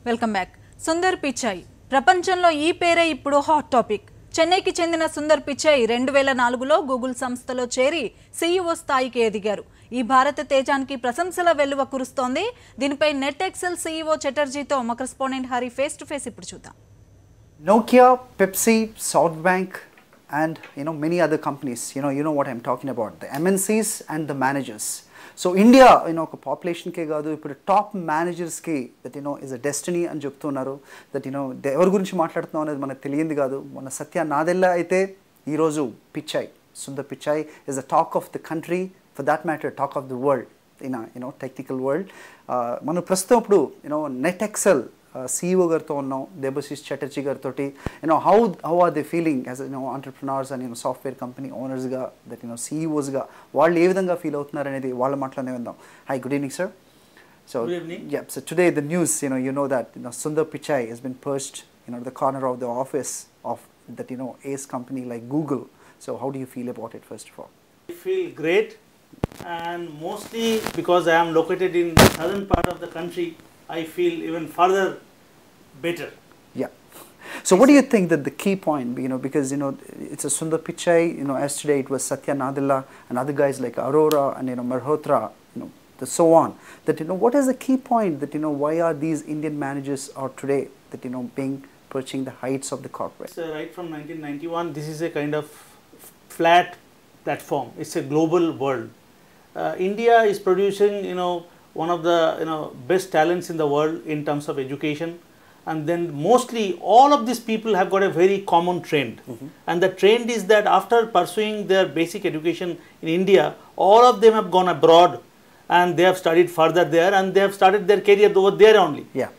Welcome back. Sundar Pichai ప్రపంచంలో ఈ పేరే ఇప్పుడు హాట్ టాపిక్. చెన్నైకి చెందిన సుందర్ పిచాయ్ 2004లో గూగుల్ సంస్థలో చేరి CEO స్థాయికి ఎదిగారు. ఈ భారత తేజానికి ప్రశంసల వెల్లువ కురుస్తోంది. దీనిపై నెట్ఎక్సెల్ CEO చటర్జీతో మా correspondent Hari face to face ఇప్పుడు చూద్దాం. Nokia, Pepsi, SoftBank and many other companies, you know what I'm talking about, the MNCs and the managers. So India, population ke gaadu ipudu top managers ki that is a destiny ani cheptunnaru that evaru gurinchi maatladutunnam anedi manaku teliyindi gaadu. Mona Satya Nadella aithe ee roju Pichai, Sundar Pichai is the talk of the country, for that matter talk of the world in a technical world. Manu prastham ippudu Netxcell CEO gartho unnam, Debashish Chatarji gartho how are they feeling as entrepreneurs and software company owners ga that CEOs ga vallu ee vidhanga feel avutunnaru anedi valla maatlane vindam. Hi, good evening sir. So good evening. Yeah, so today the news you know that Sundar Pichai has been perched the corner of the office of that ace company like Google. So how do you feel about it first of all? I feel great, and mostly because I am located in the southern part of the country, I feel even further better. Yeah. So what do you think that the key point, because it's a Sundar Pichai, as today it was Satya Nadella and other guys like Arora and Malhotra, the so on, that what is the key point that why are these Indian managers out today that being perching the heights of the corporate? So right from 1991, this is a kind of flat platform. It's a global world. India is producing one of the best talents in the world in terms of education, and then mostly all of these people have got a very common trend. And the trend is that after pursuing their basic education in India, all of them have gone abroad and they have studied further there and they have started their career over there only. Yeah.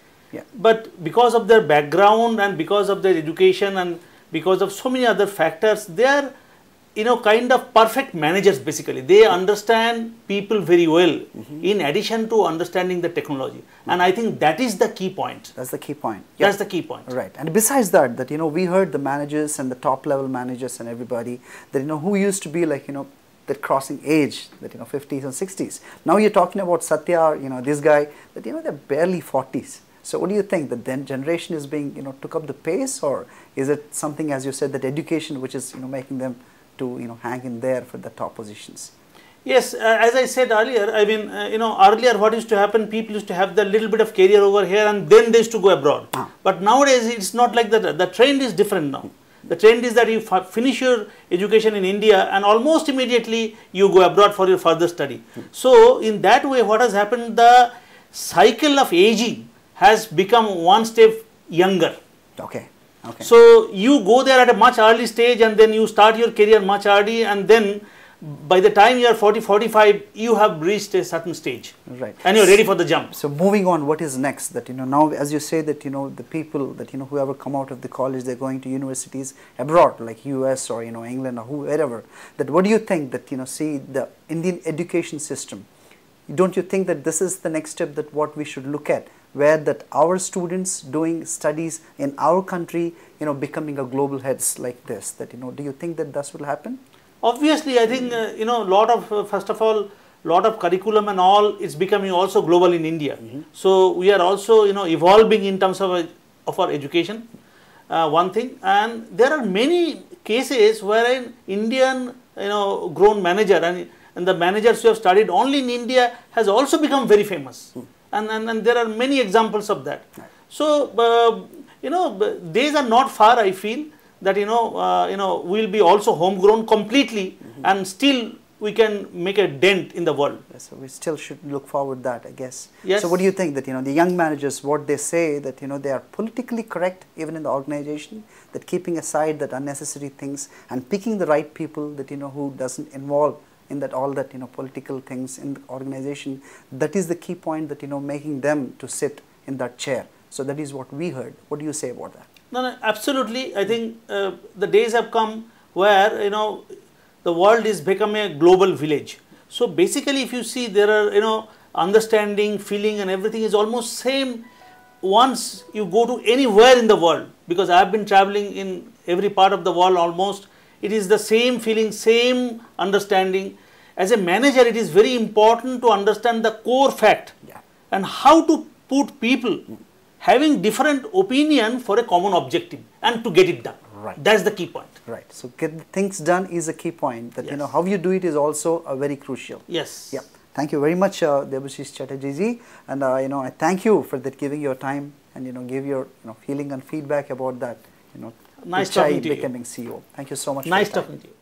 But because of their background and because of their education and because of so many other factors, they are kind of perfect managers basically. They understand people very well in addition to understanding the technology. And I think that is the key point. That's the key point. Yeah. That's the key point. Right. And besides that we heard the managers and the top level managers and everybody that who used to be like that crossing age, that 50s and 60s. Now you're talking about Satya, this guy, that they're barely 40s. So what do you think, that then generation is being took up the pace, or is it something, as you said, that education which is making them to hang in there for the top positions? Yes, as I said earlier, I mean earlier what used to happen, people used to have the little bit of career over here and then they used to go abroad. But nowadays it's not like that. The trend is different now. The trend is that you finish your education in India and almost immediately you go abroad for your further study. So in that way, what has happened, the cycle of aging has become one step younger. Okay. So you go there at a much early stage and then you start your career much early, and then by the time you are 40, 45, you have reached a certain stage. Right. And you're ready for the jump. So moving on, what is next? That now, as you say, that the people that whoever come out of the college, they're going to universities abroad like US or England or wherever. That what do you think that see the Indian education system? Don't you think that this is the next step, that what we should look at, where that our students doing studies in our country becoming a global heads like this, that do you think that this will happen? Obviously, I think lot of first of all, lot of curriculum and all is becoming also global in India. So we are also evolving in terms of our education, one thing. And there are many cases where an Indian grown manager and the managers who have studied only in India has also become very famous. And there are many examples of that. So days are not far, I feel, that we'll be also homegrown completely and still we can make a dent in the world. Yes, so we still should look forward that, I guess. Yes. So what do you think that the young managers, what they say, that they are politically correct even in the organization, that keeping aside that unnecessary things and picking the right people that who doesn't involve in that all that political things in the organization, that is the key point, that making them to sit in that chair. So that is what we heard. What do you say about that? No, absolutely. I think the days have come where the world is becoming a global village. So basically, if you see, there are understanding, feeling and everything is almost same once you go to anywhere in the world, because I have been traveling in every part of the world almost. It is the same feeling, same understanding. As a manager, it is very important to understand the core fact and how to put people having different opinion for a common objective and to get it done. Right. That's the key point. Right. So get things done is a key point. That you know how you do it is also very crucial. Yes. Yeah. Thank you very much, Debashish Chatarji ji, and you know I thank you for that giving your time and you know give your feeling and feedback about that. You know, Nice Pichai talking to you. becoming CEO. Thank you so much. Nice for your time. talking to you.